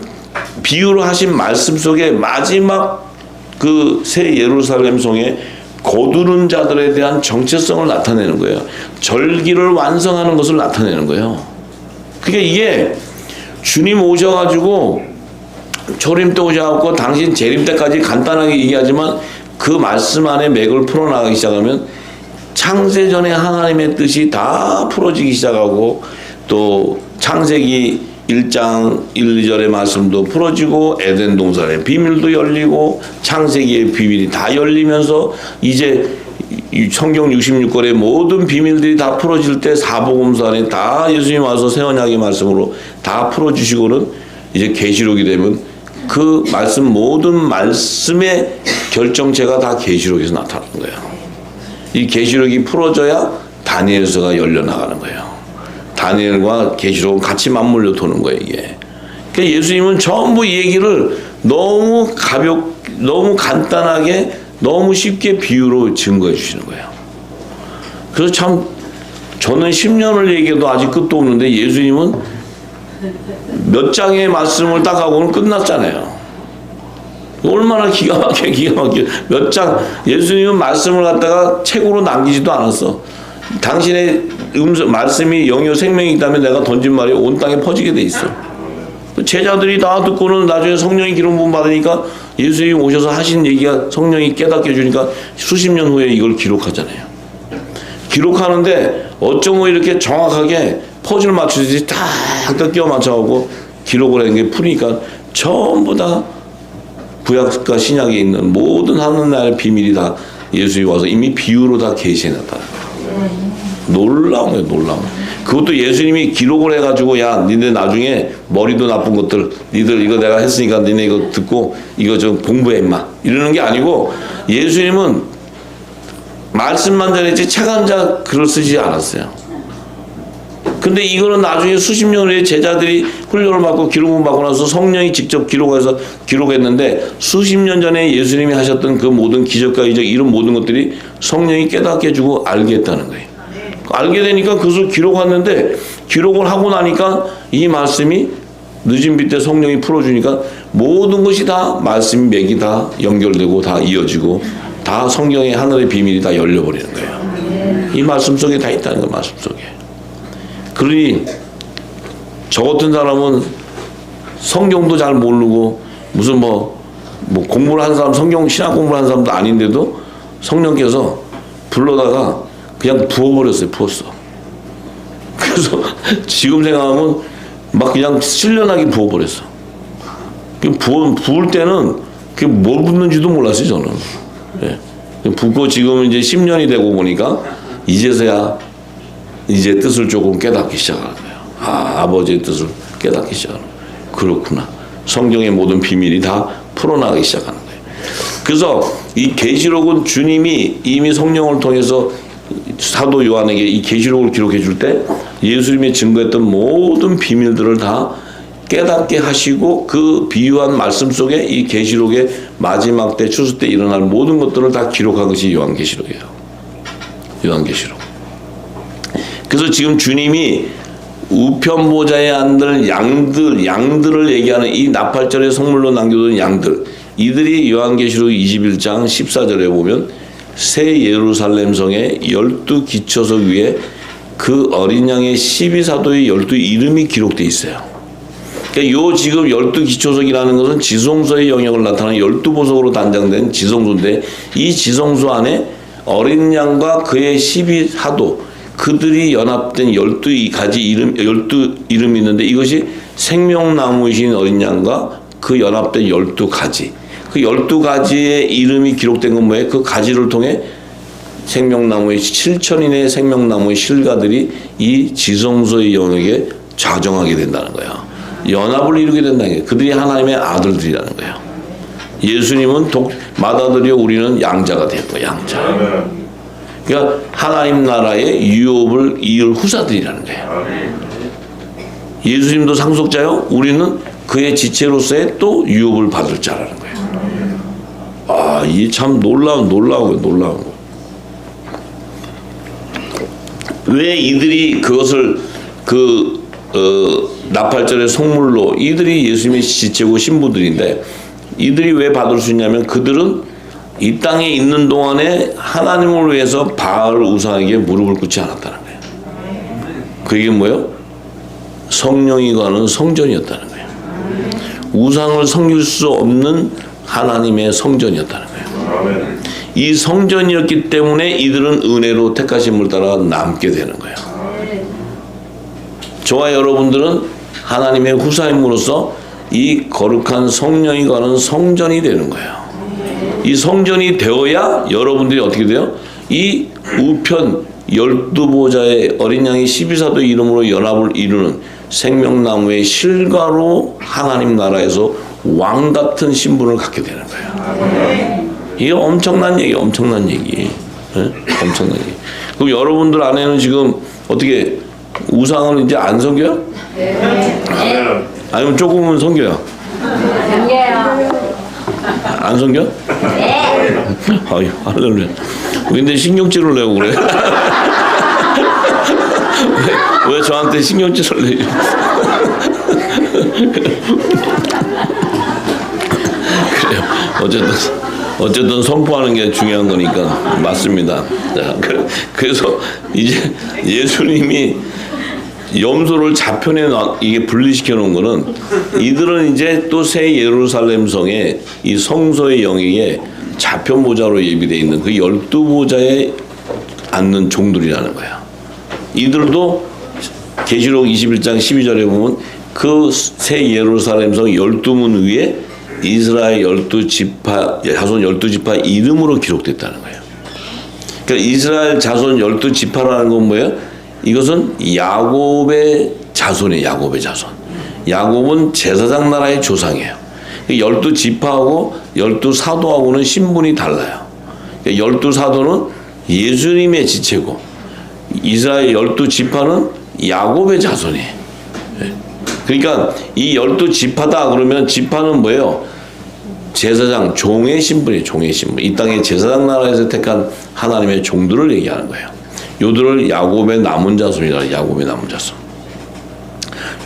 비유로 하신 말씀 속에 마지막 그 새 예루살렘 성에 거두는 자들에 대한 정체성을 나타내는 거예요. 절기를 완성하는 것을 나타내는 거예요. 그러니까 이게 주님 오셔가지고 초림 때 오셔갖고 당신 재림 때까지 간단하게 얘기하지만 그 말씀 안에 맥을 풀어나가기 시작하면 창세전에 하나님의 뜻이 다 풀어지기 시작하고 또 창세기 1장 1, 2절의 말씀도 풀어지고 에덴 동산의 비밀도 열리고 창세기의 비밀이 다 열리면서 이제 성경 66권의 모든 비밀들이 다 풀어질 때 사복음서 안에 다 예수님 와서 새 언약의 말씀으로 다 풀어주시고는 이제 계시록이 되면 그 말씀 모든 말씀의 결정체가 다 계시록에서 나타나는 거예요. 이 계시록이 풀어져야 다니엘서가 열려나가는 거예요. 다니엘과 계시록은 같이 맞물려 도는 거예요, 이게. 그러니까 예수님은 전부 이 얘기를 너무 너무 간단하게, 너무 쉽게 비유로 증거해 주시는 거예요. 그래서 참, 저는 10년을 얘기해도 아직 끝도 없는데 예수님은 몇 장의 말씀을 딱 하고는 끝났잖아요. 얼마나 기가 막혀. 몇 장, 예수님은 말씀을 갖다가 책으로 남기지도 않았어. 당신의 말씀이 영이요 생명이 있다면 내가 던진 말이 온 땅에 퍼지게 돼 있어. 제자들이 다 듣고는 나중에 성령이 기름 부음 받으니까 예수님이 오셔서 하신 얘기가 성령이 깨닫게 해주니까 수십 년 후에 이걸 기록하잖아요. 기록하는데 어쩌면 이렇게 정확하게 퍼즐 맞추듯이 딱 끼워 맞춰갖고 기록을 한 게 풀이니까 전부 다 구약과 신약에 있는 모든 하늘나라의 비밀이 다 예수님이 와서 이미 비유로 다 계시해놨다는 거예요. 놀라운 거예요, 놀라운 거예요. 그것도 예수님이 기록을 해가지고 야 니네 나중에 머리도 나쁜 것들 니들 이거 내가 했으니까 니네 이거 듣고 이거 좀 공부해 임마 이러는 게 아니고 예수님은 말씀만 전했지 책 한 자 글을 쓰지 않았어요. 근데 이거는 나중에 수십 년 후에 제자들이 훈련을 받고 기록을 받고 나서 성령이 직접 기록했는데 수십 년 전에 예수님이 하셨던 그 모든 기적과 이적 이런 모든 것들이 성령이 깨닫게 해주고 알게 했다는 거예요. 알게 되니까 그것을 기록하는데 기록을 하고 나니까 이 말씀이 늦은 빛 때 성령이 풀어주니까 모든 것이 다 말씀 맥이 다 연결되고 다 이어지고 다 성경의 하늘의 비밀이 다 열려버리는 거예요. 이 말씀 속에 다 있다는 거예요. 말씀 속에. 그러니 저 같은 사람은 성경도 잘 모르고 무슨 뭐 공부를 한 사람 성경 신학 공부를 한 사람도 아닌데도 성령께서 불러다가 그냥 부어버렸어요. 부었어. 그래서 지금 생각하면 막 그냥 실련하게 부어버렸어. 부을 때는 그게 뭘 붓는지도 몰랐어요. 저는. 예. 붓고 지금 이제 10년이 되고 보니까 이제서야 이제 뜻을 조금 깨닫기 시작하는 거예요. 아버지의 뜻을 깨닫기 시작하는 거예요. 그렇구나. 성경의 모든 비밀이 다 풀어나가기 시작하는 거예요. 그래서 이 계시록은 주님이 이미 성령을 통해서 사도 요한에게 이 계시록을 기록해 줄 때 예수님이 증거했던 모든 비밀들을 다 깨닫게 하시고 그 비유한 말씀 속에 이 계시록의 마지막 때 추수 때 일어날 모든 것들을 다 기록한 것이 요한계시록이에요. 요한계시록. 그래서 지금 주님이 우편 보좌에 앉을 양들을 얘기하는 이 나팔절의 성물로 남겨둔 양들, 이들이 요한계시록 21장 14절에 보면 새 예루살렘 성의 12기초석 위에 그 어린 양의 12사도의 12 이름이 기록되어 있어요. 그러니까 요 지금 12기초석이라는 것은 지성소의 영역을 나타내는 12보석으로 단장된 지성소인데 이 지성소 안에 어린 양과 그의 12사도 그들이 연합된 12가지 이름, 12이름이 있는데 이것이 생명나무이신 어린 양과 그 연합된 12가지. 그 12가지의 이름이 기록된 건 뭐예요? 그 가지를 통해 생명나무의 7천인의 생명나무의 실가들이 이 지성소의 영역에 좌정하게 된다는 거예요. 연합을 이루게 된다는 거예요. 그들이 하나님의 아들들이라는 거예요. 예수님은 맏아들이요 우리는 양자가 된 거예요. 양자. 그러니까 하나님 나라의 유업을 이을 후사들이라는 거예요. 예수님도 상속자요. 우리는 그의 지체로서의 또 유업을 받을 자라는 거예요. 이게 참 놀라운 거. 왜 이들이 그것을 나팔절의 성물로 이들이 예수님의 지체고 신부들인데 이들이 왜 받을 수 있냐면 그들은 이 땅에 있는 동안에 하나님을 위해서 바알 우상에게 무릎을 꿇지 않았다는 거예요. 그게 뭐예요? 성령이 가는 성전이었다는 거예요. 우상을 섬길 수 없는 하나님의 성전이었다는 거예요. 이 성전이었기 때문에 이들은 은혜로 택하심을 따라 남게 되는 거예요. 저와 여러분들은 하나님의 후사임으로써 이 거룩한 성령이 가는 성전이 되는 거예요. 이 성전이 되어야 여러분들이 어떻게 돼요? 이 우편 12보좌의 어린 양의 12사도 이름으로 연합을 이루는 생명나무의 실과로 하나님 나라에서 왕 같은 신분을 갖게 되는 거예요. 이게 엄청난 얘기. 네? 엄청난 얘기. 그럼 여러분들 안에는 지금 어떻게 우상을 이제 안 섬겨요? 네. 아니면 조금은 섬겨요? 섬겨요. 안 섬겨? 네. 아유, 할렐루야. 근데 신경질을 내고 그래? 왜 저한테 신경질을 내요? 그래요. 어쨌든 선포하는 게 중요한 거니까 맞습니다. 자, 그래서 이제 예수님이 염소를 좌편에 이게 분리시켜 놓은 거는 이들은 이제 또 새 예루살렘 성의 이 성소의 영역에 좌편 보좌로 예비되어 있는 그 12보좌에 앉는 종들이라는 거야. 이들도 계시록 21장 12절에 보면 그 새 예루살렘 성 12문 위에 이스라엘 12지파, 자손 12지파 이름으로 기록됐다는 거예요. 그러니까 이스라엘 자손 12지파라는 건 뭐예요? 이것은 야곱의 자손이에요. 야곱의 자손. 야곱은 제사장 나라의 조상이에요. 12지파하고 12사도하고는 신분이 달라요. 12사도는 예수님의 지체고 이스라엘 12지파는 야곱의 자손이에요. 그러니까 이 12지파다 그러면 지파는 뭐예요? 제사장, 종의 신분이에요. 종의 신분. 이 땅의 제사장 나라에서 택한 하나님의 종들을 얘기하는 거예요. 요들을 야곱의 남은 자손이라. 야곱의 남은 자손.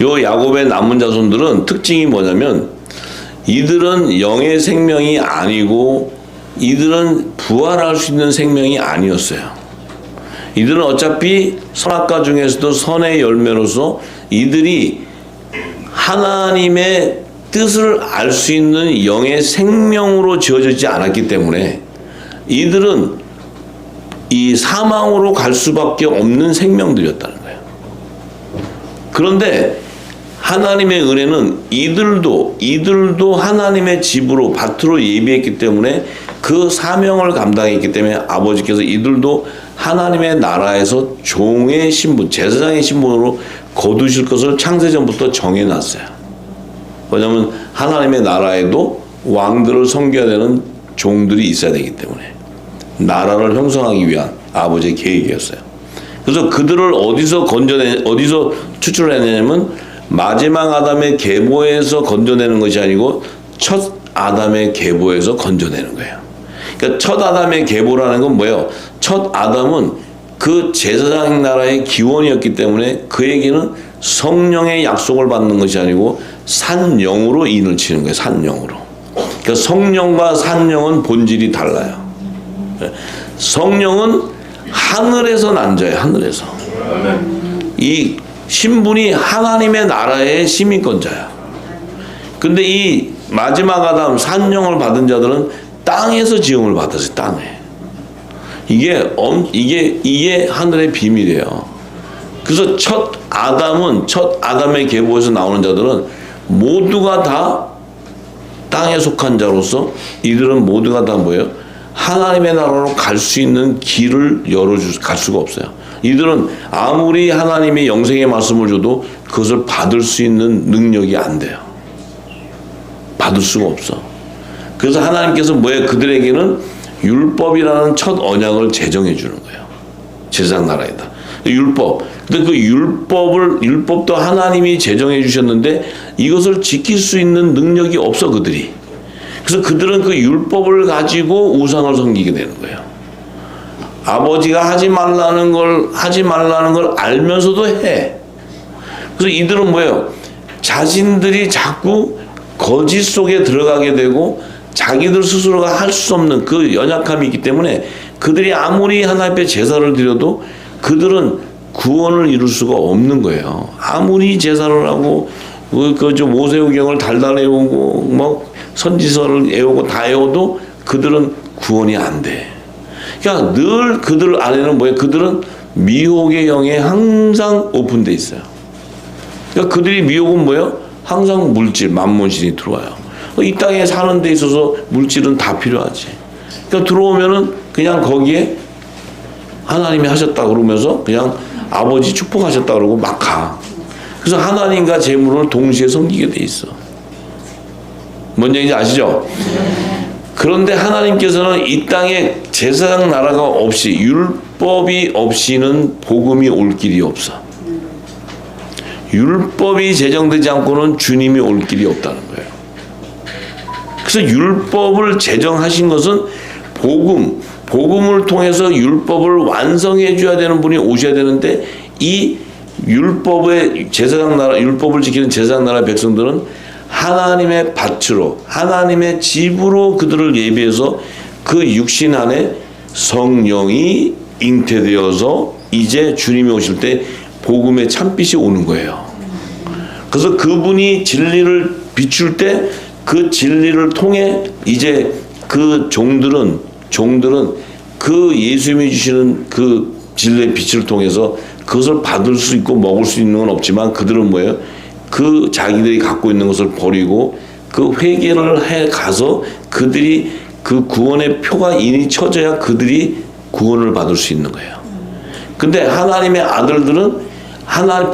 요 야곱의 남은 자손들은 특징이 뭐냐면 이들은 영의 생명이 아니고 이들은 부활할 수 있는 생명이 아니었어요. 이들은 어차피 선악과 중에서도 선의 열매로서 이들이 하나님의 뜻을 알 수 있는 영의 생명으로 지어지지 않았기 때문에 이들은 이 사망으로 갈 수밖에 없는 생명들이었다는 거예요. 그런데 하나님의 은혜는 이들도 하나님의 집으로 밭으로 예비했기 때문에 그 사명을 감당했기 때문에 아버지께서 이들도 하나님의 나라에서 종의 신분, 제사장의 신분으로 거두실 것을 창세전부터 정해놨어요. 왜냐하면 하나님의 나라에도 왕들을 섬겨야 되는 종들이 있어야 되기 때문에 나라를 형성하기 위한 아버지의 계획이었어요. 그래서 그들을 어디서 추출해내냐면 마지막 아담의 계보에서 건져내는 것이 아니고 첫 아담의 계보에서 건져내는 거예요. 그러니까 첫 아담의 계보라는 건 뭐예요? 첫 아담은 그 제사장 나라의 기원이었기 때문에 그에게는 성령의 약속을 받는 것이 아니고 산영으로 인을 치는 거예요. 산영으로. 그러니까 성령과 산영은 본질이 달라요. 성령은 하늘에서 난 자예요. 하늘에서. 이 신분이 하나님의 나라의 시민권자야. 근데 이 마지막 아담 산영을 받은 자들은 땅에서 지음을 받았어요. 땅에. 이게 하늘의 비밀이에요. 그래서 첫 아담의 계보에서 나오는 자들은 모두가 다 땅에 속한 자로서 이들은 모두가 다 뭐예요? 하나님의 나라로 갈 수 있는 길을 갈 수가 없어요. 이들은 아무리 하나님의 영생의 말씀을 줘도 그것을 받을 수 있는 능력이 안 돼요. 받을 수가 없어. 그래서 하나님께서 뭐예요? 그들에게는 율법이라는 첫 언약을 제정해 주는 거예요. 제사장 나라에다. 율법. 근데 그 율법도 하나님이 제정해 주셨는데 이것을 지킬 수 있는 능력이 없어, 그들이. 그래서 그들은 그 율법을 가지고 우상을 섬기게 되는 거예요. 아버지가 하지 말라는 걸 알면서도 해. 그래서 이들은 뭐예요? 자신들이 자꾸 거짓 속에 들어가게 되고 자기들 스스로가 할 수 없는 그 연약함이 있기 때문에 그들이 아무리 하나님 앞에 제사를 드려도 그들은 구원을 이룰 수가 없는 거예요. 아무리 제사를 하고 모세오경을 달달 외우고 뭐 선지서를 외우고 다 외워도 그들은 구원이 안 돼. 그러니까 늘 그들 안에는 뭐예요? 그들은 미혹의 영에 항상 오픈돼 있어요. 그러니까 그들이 미혹은 뭐예요? 항상 물질, 만몬신이 들어와요. 이 땅에 사는 데 있어서 물질은 다 필요하지. 그러니까 들어오면은 그냥 거기에 하나님이 하셨다 그러면서 그냥 아버지 축복하셨다 그러고 막 가. 그래서 하나님과 재물을 동시에 섬기게 돼 있어. 뭔 얘기인지 아시죠? 그런데 하나님께서는 이 땅에 제사장 나라가 없이 율법이 없이는 복음이 올 길이 없어. 율법이 제정되지 않고는 주님이 올 길이 없다는 거예요. 그래서 율법을 제정하신 것은 복음을 통해서 율법을 완성해 줘야 되는 분이 오셔야 되는데 이 율법을 지키는 제사장 나라 백성들은 하나님의 밭으로 하나님의 집으로 그들을 예비해서 그 육신 안에 성령이 잉태되어서 이제 주님이 오실 때 복음의 참빛이 오는 거예요. 그래서 그분이 진리를 비출 때 그 진리를 통해 이제 그 종들은 그 예수님이 주시는 그 진리의 빛을 통해서 그것을 받을 수 있고 먹을 수 있는 건 없지만 그들은 뭐예요? 그 자기들이 갖고 있는 것을 버리고 그 회개를 해 가서 그들이 그 구원의 표가 이미 쳐져야 그들이 구원을 받을 수 있는 거예요. 근데 하나님의 아들들은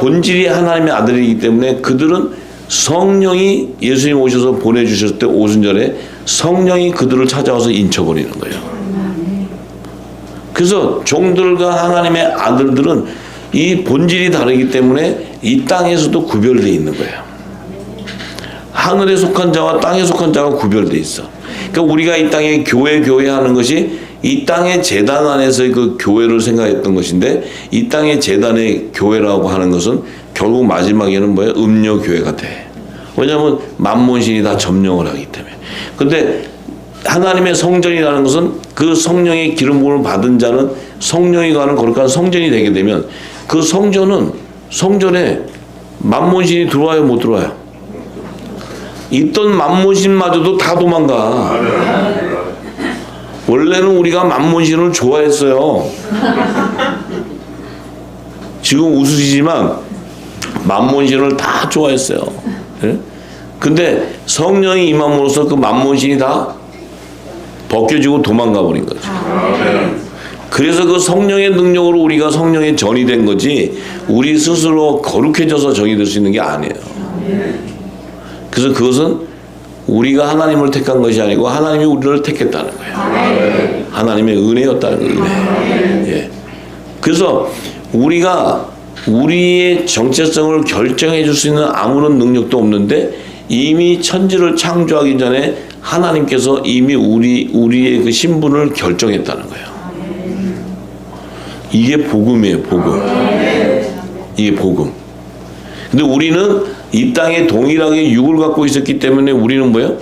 본질이 하나님의 아들이기 때문에 그들은 성령이 예수님 오셔서 보내주셨을 때 오순절에 성령이 그들을 찾아와서 인쳐버리는 거예요. 그래서 종들과 하나님의 아들들은 이 본질이 다르기 때문에 이 땅에서도 구별되어 있는 거예요. 하늘에 속한 자와 땅에 속한 자가 구별되어 있어. 그러니까 우리가 이 땅에 교회 하는 것이 이 땅의 재단 안에서의 그 교회를 생각했던 것인데 이 땅의 재단의 교회라고 하는 것은 결국 마지막에는 뭐예요? 음료교회가 돼. 왜냐하면 만몬신이 다 점령을 하기 때문에. 근데 하나님의 성전이라는 것은 그 성령의 기름 부음을 받은 자는 성령이 가는 거룩한 성전이 되게 되면 그 성전에 만몬신이 들어와요, 못 들어와요? 있던 만몬신마저도 다 도망가. 원래는 우리가 만몬신을 좋아했어요. 지금 웃으시지만 만몬신을 다 좋아했어요. 예? 근데 성령이 임함으로써 그 만몬신이 다 벗겨지고 도망가 버린 거죠. 그래서 그 성령의 능력으로 우리가 성령의 전이 된 거지 우리 스스로 거룩해져서 정이 될 수 있는 게 아니에요. 그래서 그것은 우리가 하나님을 택한 것이 아니고 하나님이 우리를 택했다는 거예요. 하나님의 은혜였다는 거예요. 은혜. 예. 그래서 우리가 우리의 정체성을 결정해 줄 수 있는 아무런 능력도 없는데 이미 천지를 창조하기 전에 하나님께서 이미 우리의 그 신분을 결정했다는 거예요. 이게 복음이에요, 복음. 이게 복음. 근데 우리는 이 땅에 동일하게 육을 갖고 있었기 때문에 우리는 뭐예요?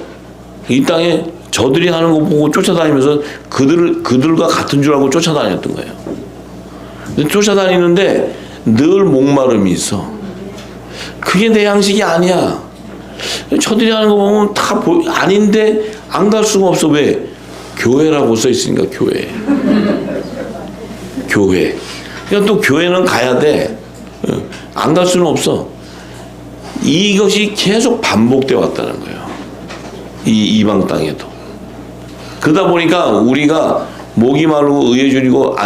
이 땅에 저들이 하는 거 보고 쫓아다니면서 그들과 같은 줄 알고 쫓아다녔던 거예요. 근데 쫓아다니는데 늘 목마름이 있어. 그게 내 양식이 아니야. 저들이 하는 거 보면 다 아닌데 안 갈 수가 없어. 왜? 교회라고 써 있으니까 교회. 교회. 그러니까 또 교회는 가야 돼. 안 갈 수는 없어. 이것이 계속 반복되어 왔다는 거예요. 이 이방 땅에도. 그러다 보니까 우리가 목이 마르고 의에 줄이고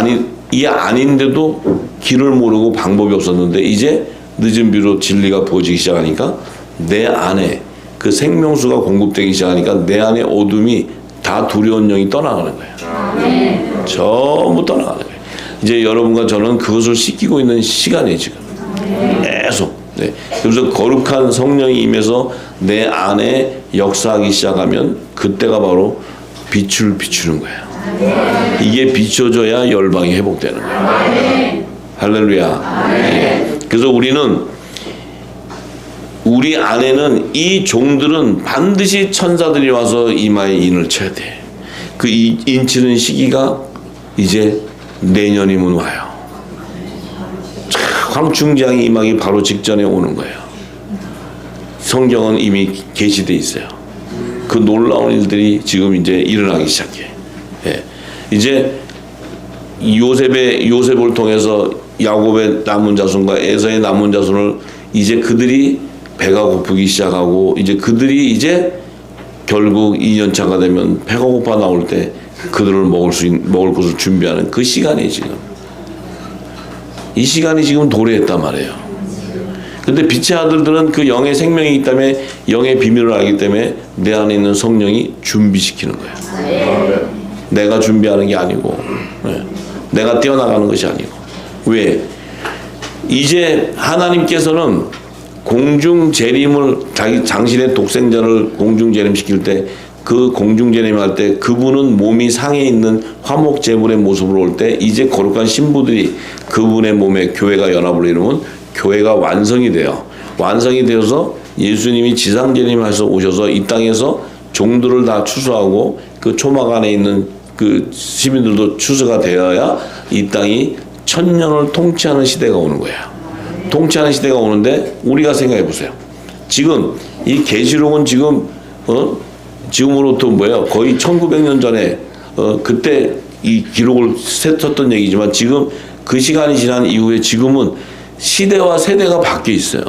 이게 아닌데도 길을 모르고 방법이 없었는데 이제 늦은 비로 진리가 부어지기 시작하니까 내 안에 그 생명수가 공급되기 시작하니까 내 안에 어둠이 다 두려운 영이 떠나가는 거예요. 전부 떠나가는 거예요. 이제 여러분과 저는 그것을 씻기고 있는 시간이에요, 지금. 계속. 네. 그래서 거룩한 성령이 임해서 내 안에 역사하기 시작하면 그때가 바로 빛을 비추는 거예요. 이게 비춰져야 열방이 회복되는 거예요. 할렐루야. 네. 그래서 우리 안에는 이 종들은 반드시 천사들이 와서 이마에 인을 쳐야 돼. 그 인치는 시기가 이제 내년이면 와요. 황충장이 임하기 바로 직전에 오는 거예요. 성경은 이미 계시돼 있어요. 그 놀라운 일들이 지금 이제 일어나기 시작해. 예. 이제 요셉을 통해서 야곱의 남은 자손과 에서의 남은 자손을 이제 그들이 배가 고프기 시작하고 이제 그들이 이제 결국 2년차가 되면 배가 고파 나올 때 그들을 먹을 것을 준비하는 그 시간이 지금. 이 시간이 지금 도래했단 말이에요. 근데 빛의 아들들은 그 영의 생명이 있기 때문에 영의 비밀을 알기 때문에 내 안에 있는 성령이 준비시키는 거예요. 내가 준비하는 게 아니고 내가 뛰어나가는 것이 아니고. 왜? 이제 하나님께서는 공중재림을 당신의 독생자를 공중재림시킬 때 그 공중재림할 때 그분은 몸이 상에 있는 화목제물의 모습으로 올 때 이제 거룩한 신부들이 그분의 몸에 교회가 연합을 이루면 교회가 완성이 돼요. 완성이 되어서 예수님이 지상재림해서 오셔서 이 땅에서 종들을 다 추수하고 그 초막 안에 있는 그 시민들도 추수가 되어야 이 땅이 천년을 통치하는 시대가 오는 거야. 통치하는 시대가 오는데 우리가 생각해 보세요. 지금 이 계시록은 지금으로부터 거의 1900년 전에 그때 이 기록을 세웠던 얘기지만 지금 그 시간이 지난 이후에 지금은 시대와 세대가 바뀌어 있어요.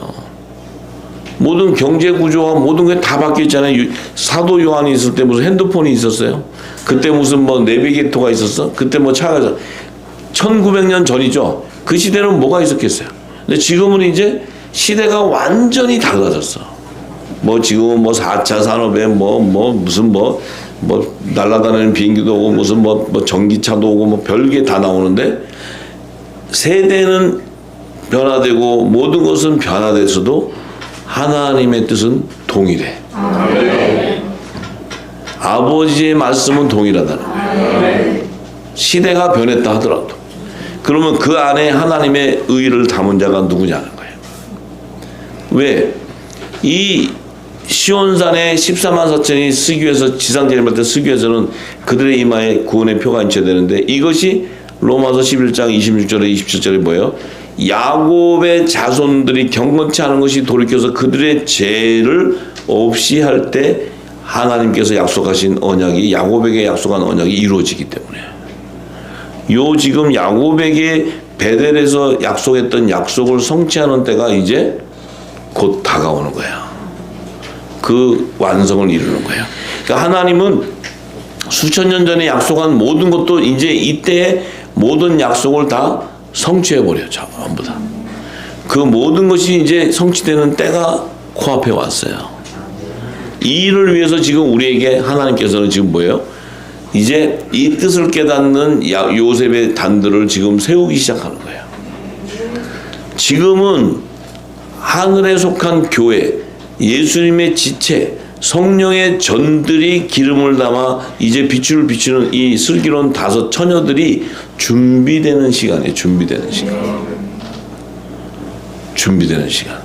모든 경제 구조와 모든 게 다 바뀌었잖아요. 사도 요한이 있을 때 무슨 핸드폰이 있었어요? 그때 무슨 뭐 내비게이터가 있었어? 그때 뭐 차가 1900년 전이죠. 그 시대는 뭐가 있었겠어요? 근데 지금은 이제 시대가 완전히 달라졌어. 뭐 지금은 뭐 4차 산업에 무슨 날아다니는 비행기도 오고 무슨 뭐 전기차도 오고 뭐 별게 다 나오는데 세대는 변화되고 모든 것은 변화됐어도 하나님의 뜻은 동일해. 아버지의 말씀은 동일하다는 거예요. 시대가 변했다 하더라도. 그러면 그 안에 하나님의 의를 담은 자가 누구냐는 거예요. 왜? 이 시온산의 14만 4천이 쓰기에서 지상재림할 때 쓰기에서는 그들의 이마에 구원의 표가 인체되는데 이것이 로마서 11장 26절에 27절에 뭐예요? 야곱의 자손들이 경건치 않은 것이 돌이켜서 그들의 죄를 없이 할 때 하나님께서 약속하신 언약이 야곱에게 약속한 언약이 이루어지기 때문에 요 지금 야곱에게 베델에서 약속했던 약속을 성취하는 때가 이제 곧 다가오는 거야. 그 완성을 이루는 거예요. 그러니까 하나님은 수천 년 전에 약속한 모든 것도 이제 이때에 모든 약속을 다 성취해버려요. 전부 다. 그 모든 것이 이제 성취되는 때가 코앞에 왔어요. 이 일을 위해서 지금 우리에게 하나님께서는 지금 뭐예요? 이제 이 뜻을 깨닫는 요셉의 단들을 지금 세우기 시작하는 거예요. 지금은 하늘에 속한 교회, 예수님의 지체, 성령의 전들이 기름을 담아 이제 빛을 비추는 이 슬기로운 5 처녀들이 준비되는 시간이에요. 준비되는 시간. 준비되는 시간.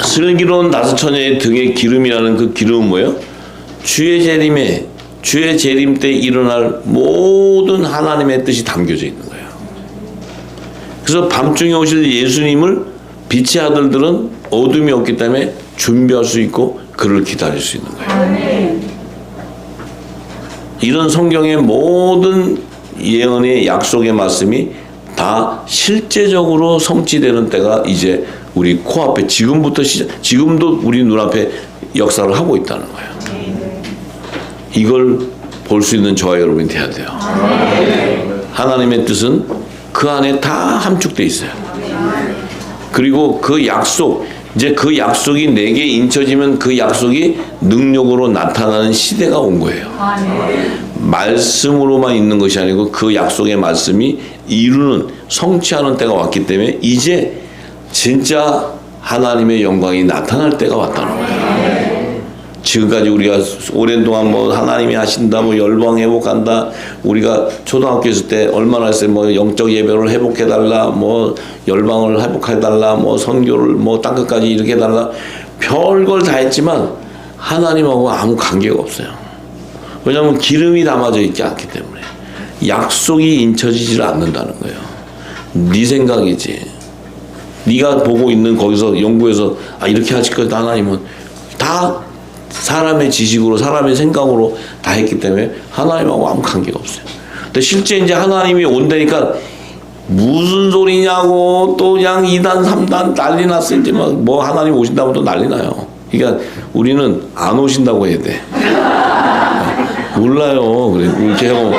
슬기로운 5 처녀의 등에 기름이라는 그 기름은 뭐예요? 주의 재림 때 일어날 모든 하나님의 뜻이 담겨져 있는 거예요. 그래서 밤중에 오실 예수님을 빛의 아들들은 어둠이 없기 때문에 준비할 수 있고 그를 기다릴 수 있는 거예요. 이런 성경의 모든 예언의 약속의 말씀이 다 실제적으로 성취되는 때가 이제 우리 코앞에 지금도 우리 눈앞에 역사를 하고 있다는 거예요. 이걸 볼 수 있는 저와 여러분이 돼야 돼요. 하나님의 뜻은 그 안에 다 함축돼 있어요. 그리고 그 약속, 이제 그 약속이 내게 인쳐지면 그 약속이 능력으로 나타나는 시대가 온 거예요. 말씀으로만 있는 것이 아니고 그 약속의 말씀이 이루는, 성취하는 때가 왔기 때문에 이제 진짜 하나님의 영광이 나타날 때가 왔다는 거예요. 지금까지 우리가 오랜 동안 뭐 하나님이 하신다, 뭐 열방 회복한다, 우리가 초등학교 있을 때 얼마나 했어요. 뭐 영적 예배를 회복해달라, 뭐 열방을 회복해달라, 뭐 선교를 뭐 땅끝까지 이렇게 해달라, 별걸 다 했지만 하나님하고 아무 관계가 없어요. 왜냐하면 기름이 담아져 있지 않기 때문에 약속이 인쳐지질 않는다는 거예요. 네 생각이지. 네가 보고 있는 거기서 연구해서 이렇게 하실 거다 하나님은 다 사람의 지식으로 사람의 생각으로 다 했기 때문에 하나님하고 아무 관계가 없어요. 근데 실제 이제 하나님이 온다니까 무슨 소리냐고 또 그냥 2단 3단 난리 났어. 이제 막 뭐 하나님 오신다고 또 난리 나요. 그러니까 우리는 안 오신다고 해야 돼. 몰라요. 그래 이렇게 하고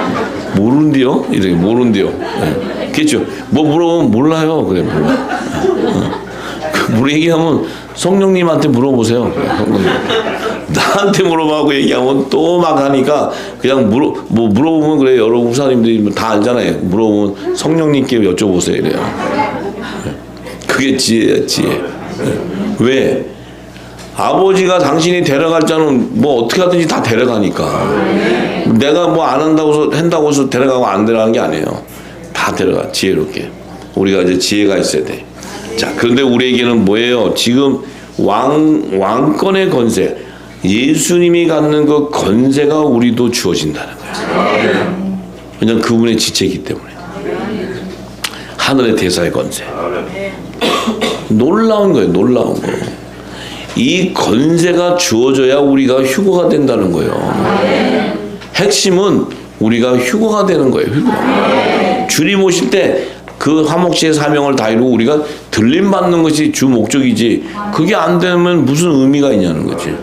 모른디요? 이렇게 모른디요. 네. 그렇죠. 뭐 물어보면 몰라요. 그래 몰라. 물 얘기하면 성령님한테 물어보세요. 나한테 물어봐고 얘기하면 또 막 하니까 그냥 물어보면 그래. 여러 우사님들이 다 알잖아요. 물어보면 성령님께 여쭤보세요. 이래요. 그게 지혜야, 지혜. 왜? 아버지가 당신이 데려갈 자는 뭐 어떻게 하든지 다 데려가니까. 내가 뭐 안 한다고 해서 데려가고 안 데려가는 게 아니에요. 다 데려가, 지혜롭게. 우리가 이제 지혜가 있어야 돼. 자, 그런데 우리에게는 뭐예요? 지금 왕권의 권세, 예수님이 갖는 그 권세가 우리도 주어진다는 거예요. 왜냐하면 그분의 지체이기 때문에. 하늘의 대사의 권세. 놀라운 거예요. 놀라운 거. 이 권세가 주어져야 우리가 휴거가 된다는 거예요. 핵심은 우리가 휴거가 되는 거예요. 휴거. 주님 오실 때 그 화목제의 사명을 다 이루고 우리가 들림 받는 것이 주 목적이지 그게 안 되면 무슨 의미가 있냐는 거지.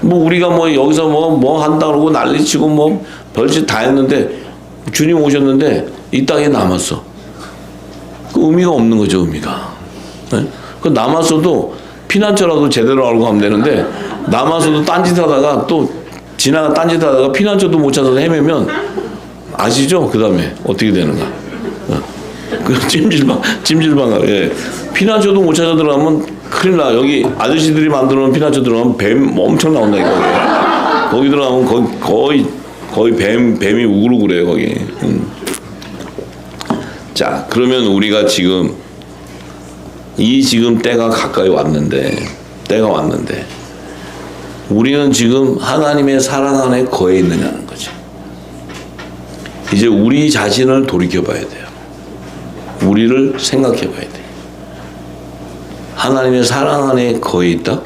뭐 우리가 뭐 여기서 뭐 한다 그러고 난리치고 뭐 별짓 다 했는데 주님 오셨는데 이 땅에 남았어. 그 의미가 없는 거죠, 의미가. 네? 그 남았어도 피난처라도 제대로 알고 가면 되는데 남아서도 딴짓하다가 또 지나가 딴짓하다가 피난처도 못 찾아서 헤매면 아시죠? 그 다음에 어떻게 되는가? 그 찜질방 예. 피난처도 못 찾아 들어가면 큰일 나. 여기 아저씨들이 만들어놓은 피난처 들어가면 뱀 엄청 나온다 이거. 거기 들어가면 거의 뱀이 우글우글해요 거기. 자, 그러면 우리가 지금 때가 가까이 왔는데 우리는 지금 하나님의 사랑 안에 거해 있느냐는 거죠. 이제 우리 자신을 돌이켜봐야 돼요. 우리를 생각해봐야 돼요. 하나님의 사랑 안에 거해 있다?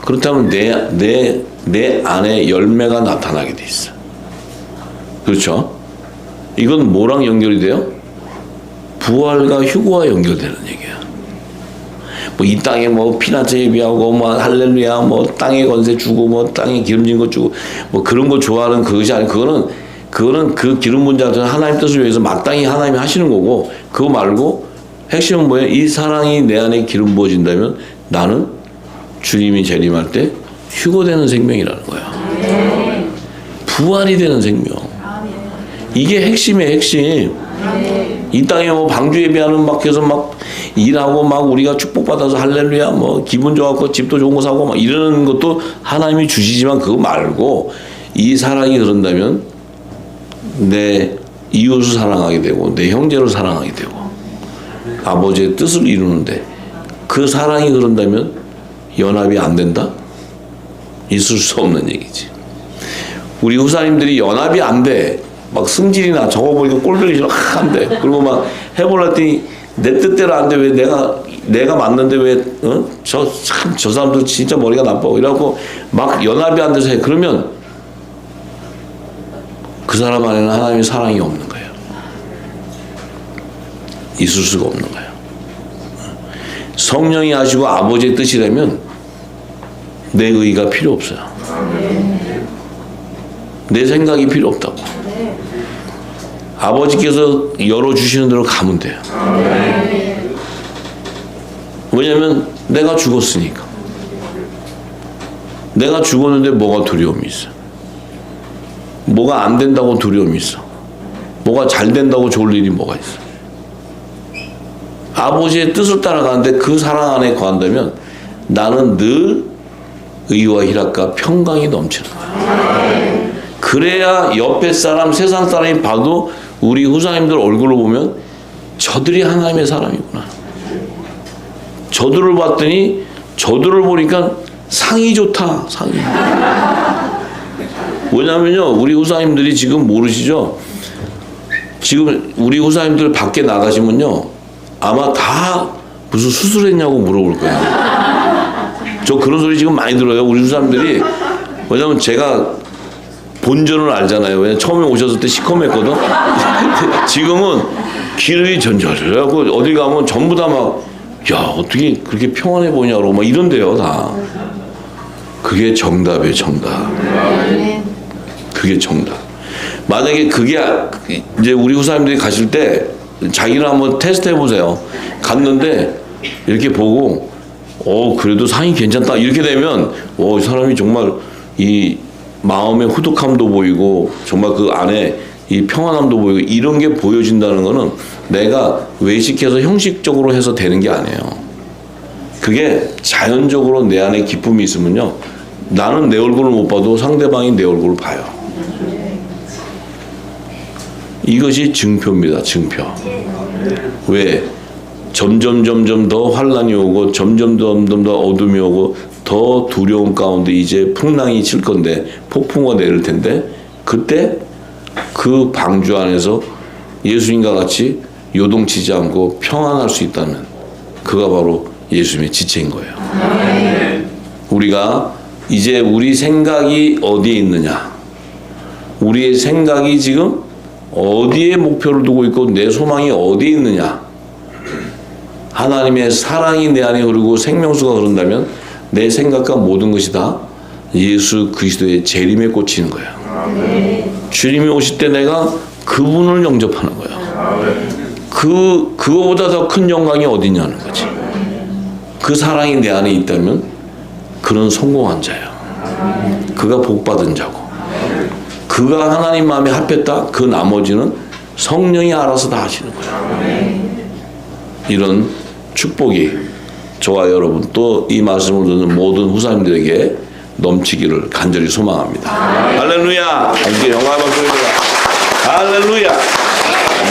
그렇다면 내 안에 열매가 나타나게 돼 있어. 그렇죠? 이건 뭐랑 연결이 돼요? 부활과 휴거와 연결되는 얘기야. 뭐 이 땅에 뭐 피난처 예비하고 뭐 할렐루야 뭐 땅에 건세 주고 뭐 땅에 기름진 것 주고 뭐 그런 거 좋아하는 그것이 아니고 그거는 그 기름 부은 자들은 하나님 뜻을 위해서 마땅히 하나님이 하시는 거고 그거 말고 핵심은 뭐예요? 이 사랑이 내 안에 기름 부어진다면 나는 주님이 재림할 때 휴거되는 생명이라는 거야. 부활이 되는 생명. 이게 핵심이에요, 핵심. 이 땅에 뭐 방주 예배하는 막 해서 막 일하고 막 우리가 축복받아서 할렐루야 뭐 기분 좋았고 집도 좋은 거 사고 막 이러는 것도 하나님이 주시지만 그거 말고 이 사랑이 그런다면 내 이웃을 사랑하게 되고 내 형제를 사랑하게 되고 아버지의 뜻을 이루는데 그 사랑이 그런다면 연합이 안 된다? 있을 수 없는 얘기지. 우리 후사님들이 연합이 안 돼. 막 승질이나 저거 보니까 꼴보기 싫어. 안 돼. 그리고 막 해보려더니 내 뜻대로 안 돼. 왜 내가 맞는데 왜 저 사람들 진짜 머리가 나빠. 이래갖고 막 연합이 안 돼서 해. 그러면 그 사람 안에는 하나님의 사랑이 없는 거예요. 있을 수가 없는 거예요. 성령이 하시고 아버지의 뜻이라면 내 의가 필요 없어요. 내 생각이 필요 없다고. 아버지께서 열어주시는 대로 가면 돼요. 왜냐면 내가 죽었으니까. 내가 죽었는데 뭐가 두려움이 있어? 뭐가 안 된다고 두려움이 있어? 뭐가 잘 된다고 좋을 일이 뭐가 있어? 아버지의 뜻을 따라가는데 그 사랑 안에 거한다면 나는 늘 의와 희락과 평강이 넘치는 거야. 그래야 옆에 사람, 세상 사람이 봐도 우리 후사님들 얼굴을 보면 저들이 하나님의 사람이구나. 저들을 봤더니 저들을 보니까 상이 좋다. 상이. 왜냐면요, 우리 후사님들이 지금 모르시죠? 지금 우리 후사님들 밖에 나가시면요, 아마 다 무슨 수술했냐고 물어볼 거예요. 저 그런 소리 지금 많이 들어요. 우리 후사님들이. 왜냐면 제가 본전을 알잖아요. 왜냐면 처음에 오셨을 때 시커맸거든. 지금은 기름이 전절해. 그래갖고 어디 가면 전부 다 막, 야, 어떻게 그렇게 평안해 보냐고 막 이런데요, 다. 그게 정답이에요, 정답. 그게 정답. 만약에 그게 이제 우리 후사님들이 가실 때 자기를 한번 테스트 해보세요. 갔는데 이렇게 보고, 그래도 상이 괜찮다. 이렇게 되면, 이 사람이 정말 이 마음의 후덕함도 보이고 정말 그 안에 이 평안함도 보이고 이런 게 보여진다는 거는 내가 외식해서 형식적으로 해서 되는 게 아니에요. 그게 자연적으로 내 안에 기쁨이 있으면요, 나는 내 얼굴을 못 봐도 상대방이 내 얼굴을 봐요. 이것이 증표입니다. 증표. 왜? 점점 더 환란이 오고 점점 더 어둠이 오고 더 두려움 가운데 이제 풍랑이 칠 건데 폭풍우가 내릴 텐데 그때 그 방주 안에서 예수님과 같이 요동치지 않고 평안할 수 있다면 그가 바로 예수님의 지체인 거예요. 우리가 이제 우리 생각이 어디에 있느냐? 우리의 생각이 지금 어디에 목표를 두고 있고 내 소망이 어디에 있느냐. 하나님의 사랑이 내 안에 흐르고 생명수가 흐른다면 내 생각과 모든 것이 다 예수 그리스도의 재림에 꽂히는 거예요. 주님이 오실 때 내가 그분을 영접하는 거예요. 그거보다 더 큰 영광이 어디냐는 거지. 그 사랑이 내 안에 있다면 그는 성공한 자예요. 그가 복받은 자고, 그가 하나님 마음에 합했다. 그 나머지는 성령이 알아서 다 하시는 거예요. 이런 축복이 저와 여러분 또 이 말씀을 듣는 모든 후사님들에게 넘치기를 간절히 소망합니다. 할렐루야. 함께 영광의 박수입니다. 할렐루야.